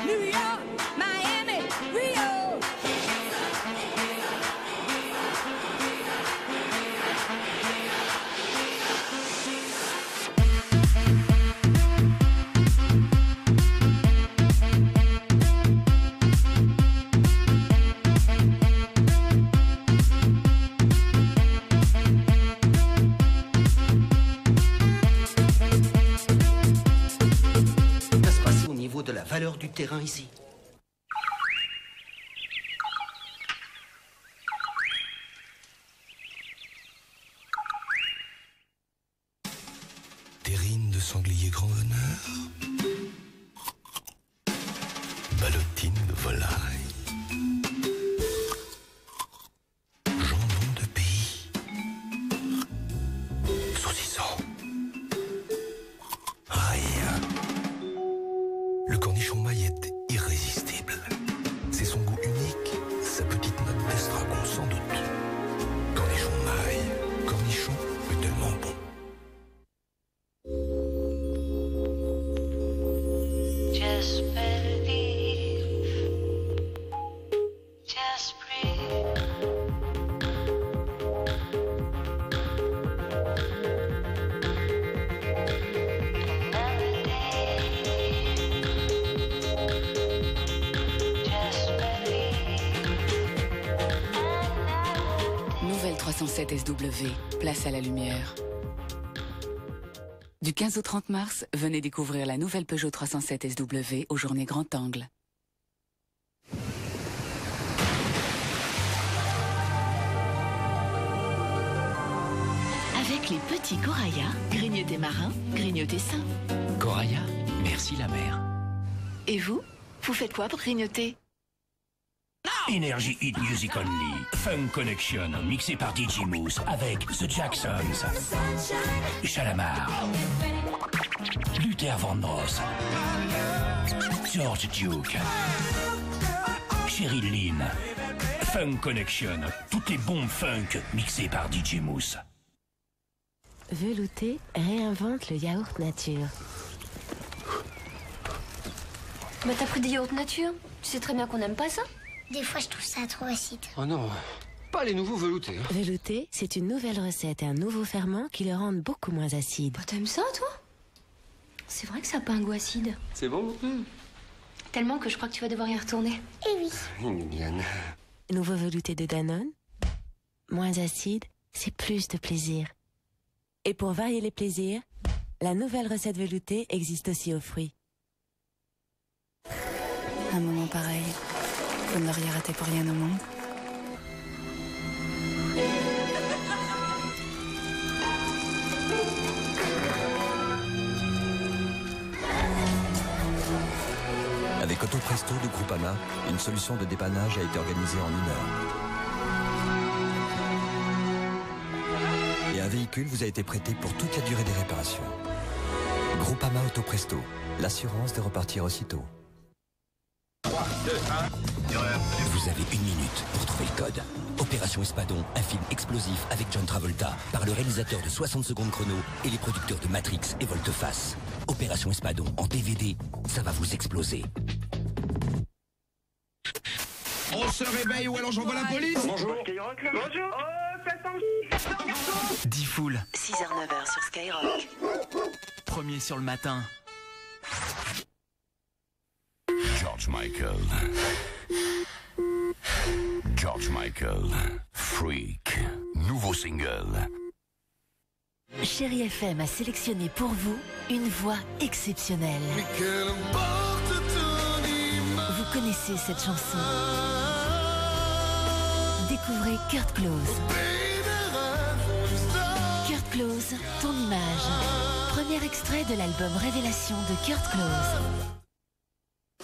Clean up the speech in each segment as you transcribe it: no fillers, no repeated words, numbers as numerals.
New York, Miami, Rio. De la valeur du terrain ici. Terrine de sanglier grand honneur, ballotine de volaille, jambon de pays, saucisson, rien. Le cornichon maille est irrésistible. C'est son goût unique, sa petite note d'estragon sans doute. Cornichon maille, cornichon est tellement bon. Just believe, just breathe. Another day. Just believe. Nouvelle 307 SW, place à la lumière. Du 15 au 30 mars, venez découvrir la nouvelle Peugeot 307 SW aux journées grand angle. Avec les petits Coraya, grignotés marins, grignotés sains. Coraya, merci la mer. Et vous faites quoi pour grignoter? Energy Hit Music Only, Funk Connection, mixé par DJ Mousse avec The Jacksons, Shalamar, Luther Vandross, George Duke, Cheryl Lynn, Funk Connection, toutes les bombes funk mixées par DJ Mousse. Velouté réinvente le yaourt nature. Bah t'as pris des yaourts nature? Tu sais très bien qu'on n'aime pas ça. Des fois, je trouve ça trop acide. Oh non, pas les nouveaux veloutés. Velouté, c'est une nouvelle recette et un nouveau ferment qui le rendent beaucoup moins acide. Bah t'aimes ça, toi? C'est vrai que ça n'a pas un goût acide. C'est bon? Tellement que je crois que tu vas devoir y retourner. Eh oui. Mignonne. Nouveau velouté de Danone, moins acide, c'est plus de plaisir. Et pour varier les plaisirs, la nouvelle recette veloutée existe aussi aux fruits. Un moment pareil, vous ne l'auriez raté pour rien au monde. Avec Autopresto de Groupama, une solution de dépannage a été organisée en 1 heure. Et un véhicule vous a été prêté pour toute la durée des réparations. Groupama Autopresto, l'assurance de repartir aussitôt. 3, 2, 1. Vous avez 1 minute pour trouver le code. Opération Espadon, un film explosif avec John Travolta, par le réalisateur de 60 secondes chrono et les producteurs de Matrix et Volte-Face. Opération Espadon en DVD, ça va vous exploser. On se réveille ou alors j'envoie la police. Bonjour. Bonjour. Oh, ça sent 10 foules. 6h-9h sur Skyrock. Premier sur le matin. George Michael. George Michael. Freak. Nouveau single. Chérie FM a sélectionné pour vous une voix exceptionnelle. Vous connaissez cette chanson. Découvrez Kurt Close. Kurt Close, ton image. Premier extrait de l'album Révélation de Kurt Close.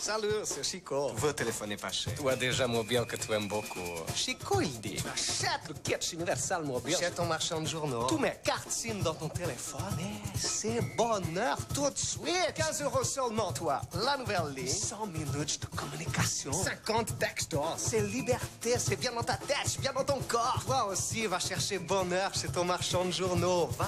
Salut, c'est Chico. Tu veux téléphoner pas cher. Tu as déjà mobile que tu aimes beaucoup. Chico, il dit. Achète le kit Universal Mobile. Chez ton marchand de journaux. Tu mets carte SIM dans ton téléphone et c'est bonheur tout de suite. 15 € seulement, toi. La nouvelle ligne. 100 minutes de communication. 50 textos. C'est liberté, c'est bien dans ta tête, c'est bien dans ton corps. Toi aussi, va chercher bonheur chez ton marchand de journaux. Va.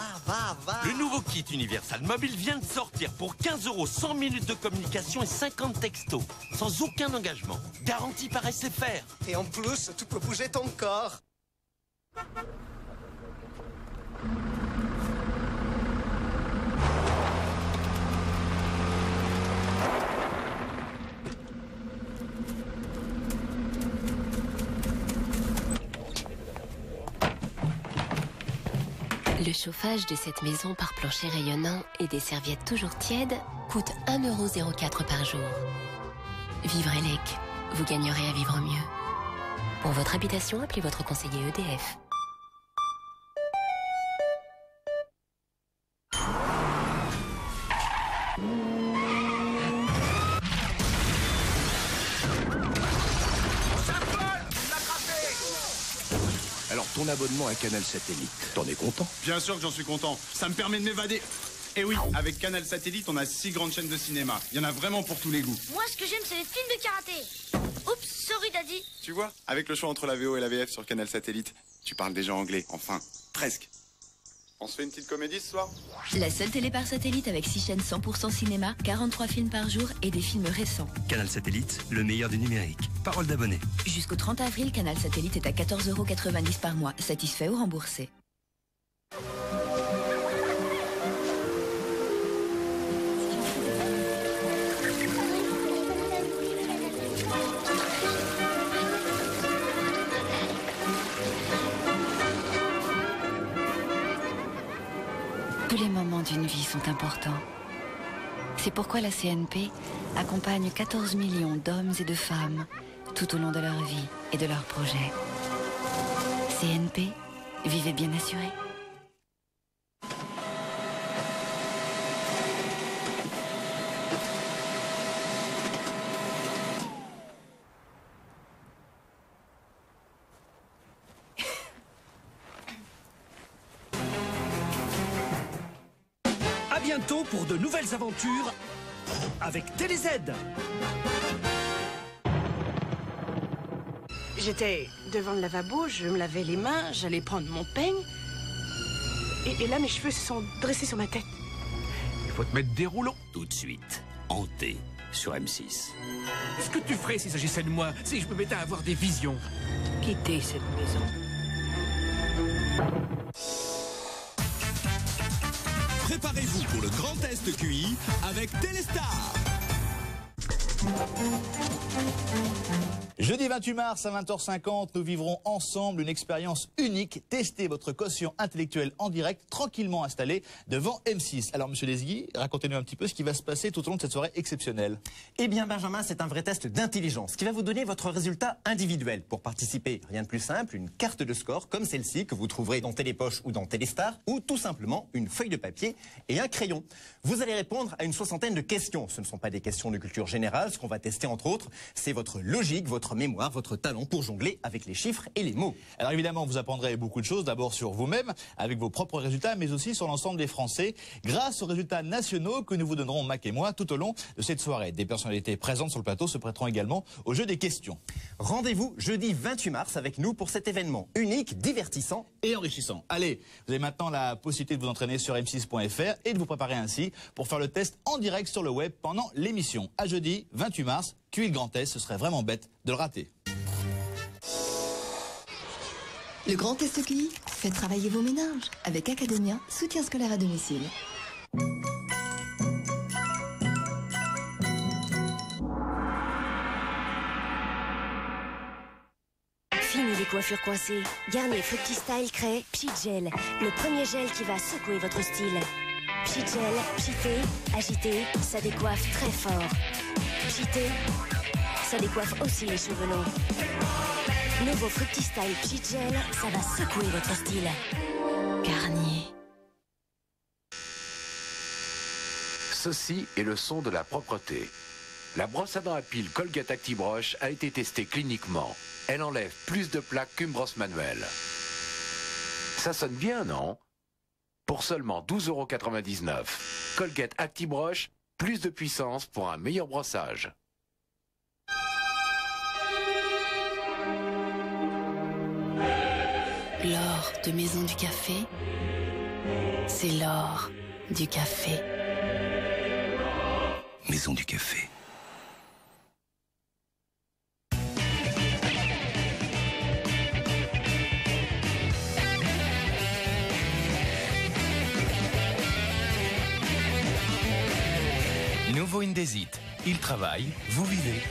Le nouveau kit Universal Mobile vient de sortir pour 15 €, 100 minutes de communication et 50 textos texto, sans aucun engagement, garanti par SFR. Et en plus, tu peux bouger ton corps. Le chauffage de cette maison par plancher rayonnant et des serviettes toujours tièdes coûte 1,04 € par jour. Vivre Elec, vous gagnerez à vivre mieux. Pour votre habitation, appelez votre conseiller EDF. Alors, ton abonnement à Canal Satellite, t'en es content? Bien sûr que j'en suis content. Ça me permet de m'évader. Et oui, avec Canal Satellite, on a 6 grandes chaînes de cinéma. Il y en a vraiment pour tous les goûts. Moi, ce que j'aime, c'est les films de karaté. Oups, sorry, daddy. Tu vois, avec le choix entre la VO et la VF sur Canal Satellite, tu parles déjà anglais. Enfin, presque. On se fait une petite comédie ce soir? La seule télé par satellite avec 6 chaînes 100% cinéma, 43 films par jour et des films récents. Canal Satellite, le meilleur du numérique. Parole d'abonné. Jusqu'au 30 avril, Canal Satellite est à 14,90 € par mois. Satisfait ou remboursé. Tous les moments d'une vie sont importants. C'est pourquoi la CNP accompagne 14 millions d'hommes et de femmes tout au long de leur vie et de leurs projets. CNP, vivez bien assurés. À bientôt pour de nouvelles aventures avec TéléZ. J'étais devant le lavabo, je me lavais les mains, j'allais prendre mon peigne. Et là, mes cheveux se sont dressés sur ma tête. Il faut te mettre des roulons. Tout de suite, Hanté sur M6. Ce que tu ferais s'il s'agissait de moi, si je me mettais à avoir des visions. Quitter cette maison. Préparez-vous pour le grand test QI avec Téléstar. Jeudi 28 mars à 20h50, nous vivrons ensemble une expérience unique. Testez votre quotient intellectuel en direct, tranquillement installé devant M6. Alors, monsieur Lesgui, racontez-nous un petit peu ce qui va se passer tout au long de cette soirée exceptionnelle. Eh bien, Benjamin, c'est un vrai test d'intelligence qui va vous donner votre résultat individuel. Pour participer, rien de plus simple, une carte de score comme celle-ci que vous trouverez dans Télépoche ou dans Téléstar, ou tout simplement une feuille de papier et un crayon. Vous allez répondre à une soixantaine de questions. Ce ne sont pas des questions de culture générale. Ce qu'on va tester, entre autres, c'est votre logique, votre mémoire, votre talent pour jongler avec les chiffres et les mots. Alors évidemment, vous apprendrez beaucoup de choses, d'abord sur vous-même, avec vos propres résultats, mais aussi sur l'ensemble des Français, grâce aux résultats nationaux que nous vous donnerons, Mac et moi, tout au long de cette soirée. Des personnalités présentes sur le plateau se prêteront également au jeu des questions. Rendez-vous jeudi 28 mars avec nous pour cet événement unique, divertissant et enrichissant. Allez, vous avez maintenant la possibilité de vous entraîner sur m6.fr et de vous préparer ainsi pour faire le test en direct sur le web pendant l'émission. À jeudi 28 mars, QI le grand test, ce serait vraiment bête de le rater. Le grand test QI fait travailler vos méninges avec Academia, soutien scolaire à domicile. Fini les coiffures coincées. Garnier Fructis Style crée Pchit Gel, le premier gel qui va secouer votre style. Pchit Gel, pchité, agité, ça décoiffe très fort. Pchité, ça décoiffe aussi les cheveux longs. Nouveau Fructis Style Pchit Gel, ça va secouer votre style. Garnier. Ceci est le son de la propreté. La brosse à dents à pile Colgate ActiBrush a été testée cliniquement. Elle enlève plus de plaques qu'une brosse manuelle. Ça sonne bien, non? Pour seulement 12,99 €. Colgate ActiBrush, plus de puissance pour un meilleur brossage. L'or de Maison du Café, c'est l'or du café. Maison du Café, Indesit. Il travaille, vous vivez.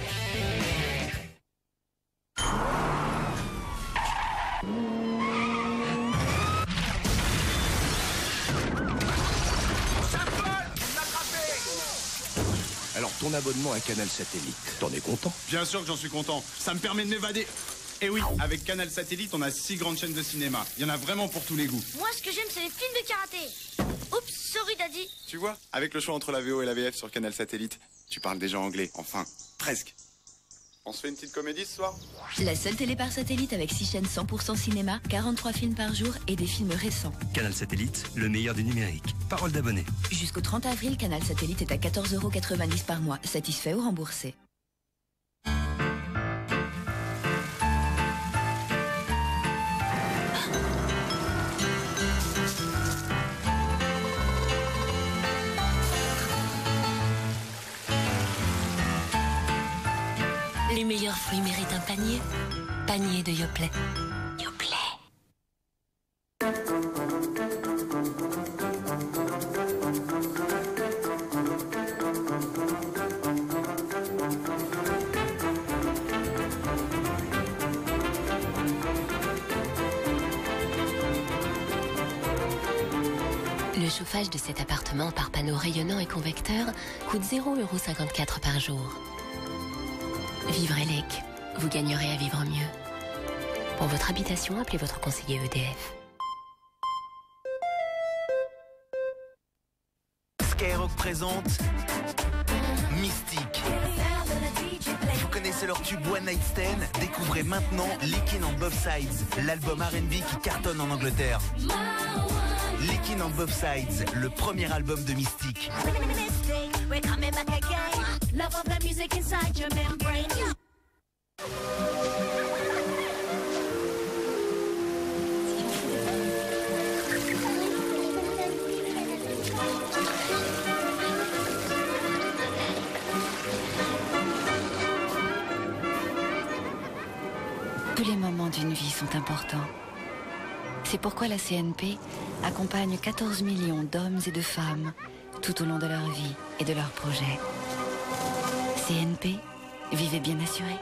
Alors, ton abonnement à Canal Satellite, t'en es content? Bien sûr que j'en suis content. Ça me permet de m'évader. Et oui, avec Canal Satellite, on a 6 grandes chaînes de cinéma. Il y en a vraiment pour tous les goûts. Moi, ce que j'aime, c'est les films de karaté. Oups, sorry, Daddy. Tu vois, avec le choix entre la VO et la VF sur Canal Satellite, tu parles déjà anglais. Enfin, presque. On se fait une petite comédie ce soir? La seule télé par satellite avec 6 chaînes 100% cinéma, 43 films par jour et des films récents. Canal Satellite, le meilleur du numérique. Parole d'abonné. Jusqu'au 30 avril, Canal Satellite est à 14,90 € par mois. Satisfait ou remboursé. Les meilleurs fruits méritent un panier. Panier de Yoplait. Yoplait. Le chauffage de cet appartement par panneaux rayonnants et convecteurs coûte 0,54 € par jour. Vivre Elec, vous gagnerez à vivre mieux. Pour votre habitation, appelez votre conseiller EDF. Skyrock présente Mystique. Vous connaissez leur tube One Night Stand? Découvrez maintenant Lickin' on Both Sides, l'album R&B qui cartonne en Angleterre. Lickin' on Both Sides, le premier album de Mystique. Tous les moments d'une vie sont importants. C'est pourquoi la CNP accompagne 14 millions d'hommes et de femmes tout au long de leur vie et de leurs projets. CNP, vivez bien assurés.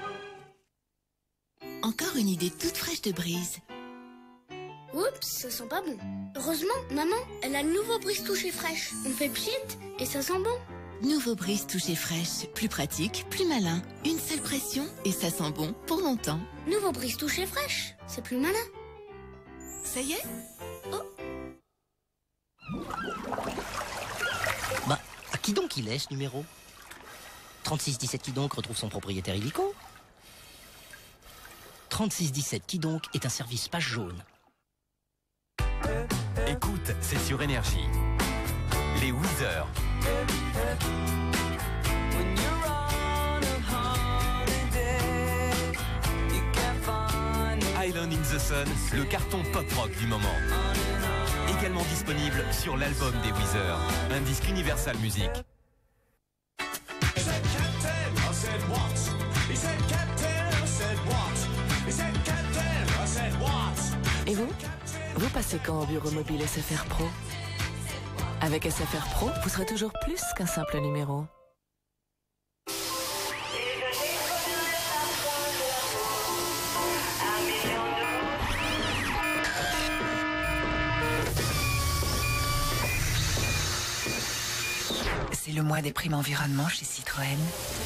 Encore une idée toute fraîche de Brise. Oups, ça sent pas bon. Heureusement, maman, elle a le nouveau Brise touché fraîche. On fait pchit et ça sent bon. Nouveau Brise touché fraîche. Plus pratique, plus malin. Une seule pression et ça sent bon pour longtemps. Nouveau Brise touché fraîche. C'est plus malin. Ça y est? Bah, à qui donc il est ce numéro? 3617 qui donc retrouve son propriétaire illico? 3617 qui donc est un service page jaune. Écoute, c'est sur Énergie. Les Weezer. Island in the Sun, le carton pop-rock du moment. Également disponible sur l'album des Weezer, un disque Universal Music. Et vous? Vous passez quand au bureau mobile SFR Pro? Avec SFR Pro, vous serez toujours plus qu'un simple numéro. C'est le mois des primes environnement chez Citroën.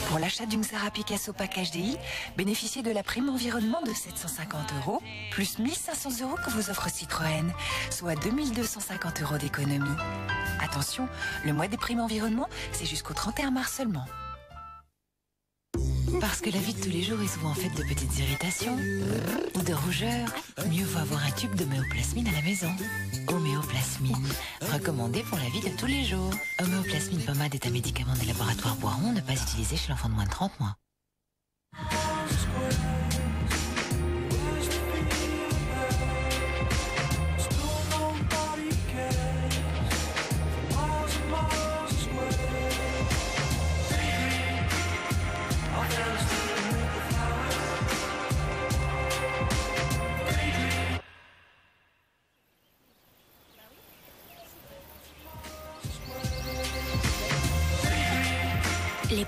Pour l'achat d'une Xara Picasso Pack HDI, bénéficiez de la prime environnement de 750 €, plus 1500 € que vous offre Citroën, soit 2250 € d'économie. Attention, le mois des primes environnement, c'est jusqu'au 31 mars seulement. Parce que la vie de tous les jours est souvent faite de petites irritations ou de rougeurs, mieux vaut avoir un tube d'homéoplasmine à la maison. Homéoplasmine, recommandé pour la vie de tous les jours. Homéoplasmine pommade est un médicament des laboratoires Boiron, ne pas utiliser chez l'enfant de moins de 30 mois.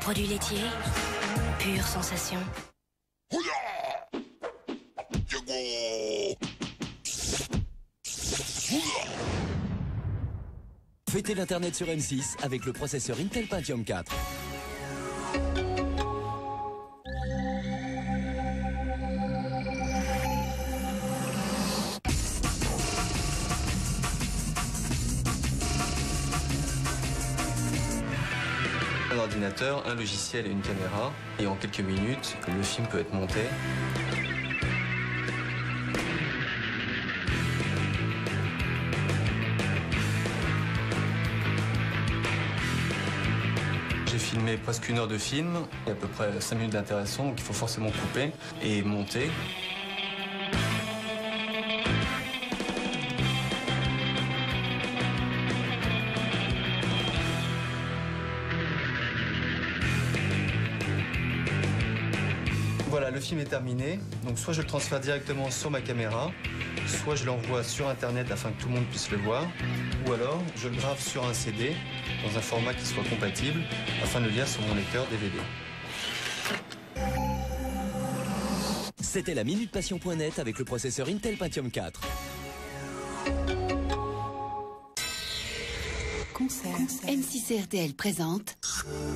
produits laitiers, pure sensation. Fêtez l'Internet sur M6 avec le processeur Intel Pentium 4. Un ordinateur, un logiciel et une caméra, et en quelques minutes, le film peut être monté. J'ai filmé presque 1 heure de film, et à peu près 5 minutes d'interaction, donc il faut forcément couper et monter. Voilà, le film est terminé, donc soit je le transfère directement sur ma caméra, soit je l'envoie sur Internet afin que tout le monde puisse le voir, ou alors je le grave sur un CD dans un format qui soit compatible afin de le lire sur mon lecteur DVD. C'était la Minute Passion.net avec le processeur Intel Pentium 4. Concert. M6 RTL présente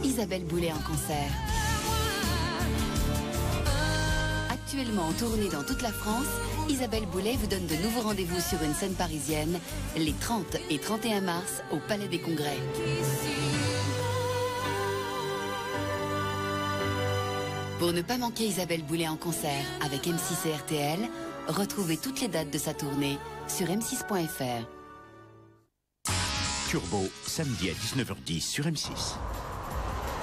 Isabelle Boulay en concert. Actuellement en tournée dans toute la France, Isabelle Boulay vous donne de nouveaux rendez-vous sur une scène parisienne les 30 et 31 mars au Palais des Congrès. Pour ne pas manquer Isabelle Boulay en concert avec M6 et RTL, retrouvez toutes les dates de sa tournée sur m6.fr. Turbo, samedi à 19h10 sur M6.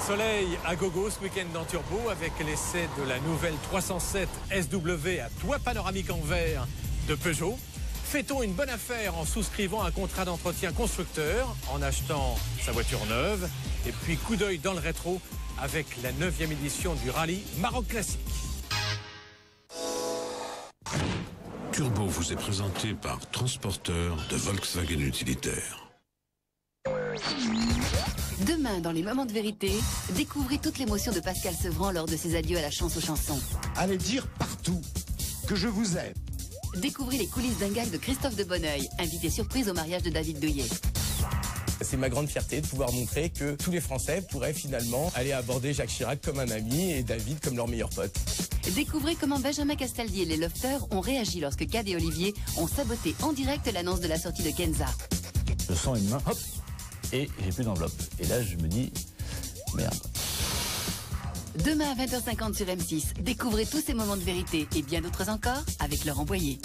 Soleil à gogo ce week-end dans Turbo avec l'essai de la nouvelle 307 SW à toit panoramique en verre de Peugeot. Fêtons une bonne affaire en souscrivant un contrat d'entretien constructeur, en achetant sa voiture neuve. Et puis coup d'œil dans le rétro avec la 9e édition du rallye Maroc Classique. Turbo vous est présenté par Transporteur de Volkswagen Utilitaire. Demain, dans les moments de vérité, découvrez toute l'émotion de Pascal Sevran lors de ses adieux à la chance aux chansons. Allez dire partout que je vous aime. Découvrez les coulisses d'un gag de Christophe de Bonneuil, invité surprise au mariage de David Douillet. C'est ma grande fierté de pouvoir montrer que tous les Français pourraient finalement aller aborder Jacques Chirac comme un ami et David comme leur meilleur pote. Découvrez comment Benjamin Castaldi et les Lofters ont réagi lorsque Cad et Olivier ont saboté en direct l'annonce de la sortie de Kenza. Je sens une main, hop, et j'ai plus d'enveloppe. Et là, je me dis, merde. Demain à 20h50 sur M6, découvrez tous ces moments de vérité et bien d'autres encore avec Laurent Boyer.